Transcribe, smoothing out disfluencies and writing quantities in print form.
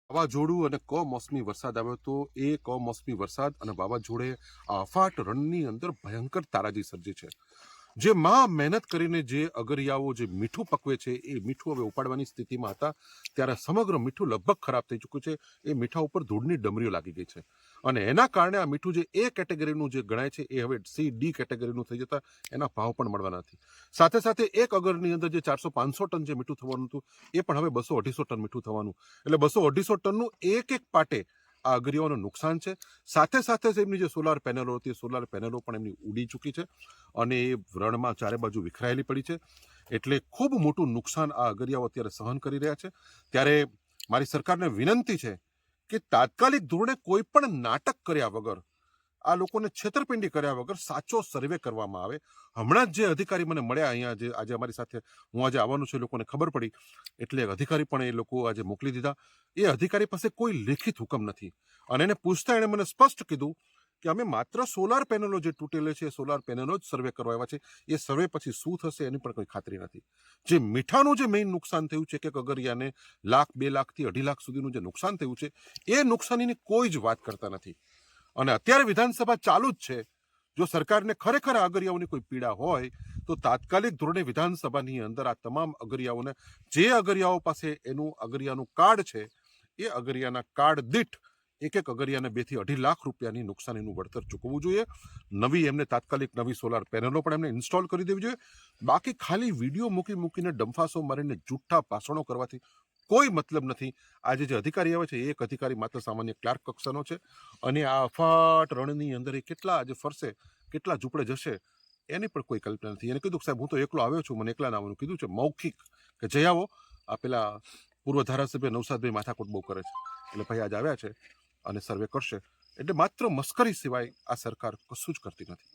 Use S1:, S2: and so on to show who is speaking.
S1: વાવાઝોડું અને કમોસમી વરસાદ આવ્યો તો એ કમોસમી વરસાદ અને વાવાઝોડે અફાટ રણની અંદર ભયંકર તારાજી સર્જી છે. જે માં મહેનત કરીને જે અગરિયાઓ જે મીઠું પકવે છે એ મીઠું હવે ઉપાડવાની સ્થિતિમાં હતા ત્યારે સમગ્ર મીઠું લગભગ ખરાબ થઈ ચૂક્યું છે. એ મીઠા ઉપર ધૂળની ડમરીઓ લાગી ગઈ છે અને એના કારણે આ મીઠું જે એ કેટેગરીનું જે ગણાય છે એ હવે C-D કેટેગરીનું થઈ જતા એના ભાવ પણ મળવાના નથી. સાથે સાથે એક અગરની અંદર જે 400-500 ટન જે મીઠું થવાનું હતું એ પણ હવે 200-250 ટન મીઠું થવાનું. એટલે 200-250 ટનનું એક પાટે આ અગરિયાઓનું નુકસાન છે. સાથે સાથે એમની જે સોલાર પેનલો હતી સોલાર પેનલો પણ એમની ઉડી ચૂકી છે અને એ રણમાં ચારે બાજુ વિખરાયેલી પડી છે. એટલે ખૂબ મોટું નુકસાન આ અગરિયાઓ અત્યારે સહન કરી રહ્યા છે. ત્યારે મારી સરકારને વિનંતી છે કે તાત્કાલિક ધોરણે કોઈ પણ નાટક કર્યા વગર આ લોકોને છેતરપિંડી કર્યા વગર સાચો સર્વે કરવામાં આવે. હમણાં જ જે અધિકારી મને મળ્યા અહીંયા જે આજે અમારી સાથે હું આજે આવવાનું છું એ લોકોને ખબર પડી એટલે અધિકારી પણ એ લોકો આજે મોકલી દીધા. એ અધિકારી પાસે કોઈ લેખિત હુકમ નથી અને એને પૂછતા એણે મને સ્પષ્ટ કીધું કે અમે માત્ર સોલાર પેનલો જે તૂટેલે છે સોલાર પેનલો જ સર્વે કરવા આવ્યા છે. એ સર્વે પછી શું થશે એની પણ કોઈ ખાતરી નથી. જે મીઠાનું જે મેઇન નુકસાન થયું છે કે અગરિયાને 1,00,000, 2 લાખથી 2.5 લાખ સુધીનું જે નુકસાન થયું છે એ નુકસાનીની કોઈ જ વાત કરતા નથી. અને અત્યારે વિધાનસભા ચાલુ જ છે. જો સરકારને ખરેખર અગરિયાઓની કોઈ પીડા હોય તો તાત્કાલિક ધોરણે વિધાનસભાની અંદર આ તમામ અગરિયાઓને જે અગરિયાઓ પાસે એનું અગરિયાનું કાર્ડ છે એ અગરિયાના કાર્ડ દીઠ એક અગરિયાને 2 થી 2.5 લાખ રૂપિયાની નુકસાનીનું વળતર ચૂકવવું જોઈએ. એમને તાત્કાલિક નવી સોલાર પેનલો પણ એમને ઇન્સ્ટોલ કરી દેવી જોઈએ. બાકી ખાલી વિડીયો મૂકીને ડંફાસો મારીને જૂઠા ભાષણો કરવાથી કોઈ મતલબ નથી. આજે જે અધિકારી આવે છે એક અધિકારી માત્ર સામાન્ય ક્લાર્ક કક્ષાનો છે અને આ અફાટ રણની અંદર એ કેટલા આજે ફરશે કેટલા ઝૂંપડે જશે એની પણ કોઈ કલ્પના નથી. એને કીધું સાહેબ હું તો એકલો આવ્યો છું મને એકલા ના આવવાનું કીધું છે મૌખિક કે જઈ આવો. આ પેલા પૂર્વ ધારાસભ્ય નવસાદભાઈ માથાકૂટ બહુ કરે છે એટલે ભાઈ આજે આવ્યા છે અને સર્વે કરશે. એટલે માત્ર મસ્કરી સિવાય આ સરકાર કશું જ કરતી નથી.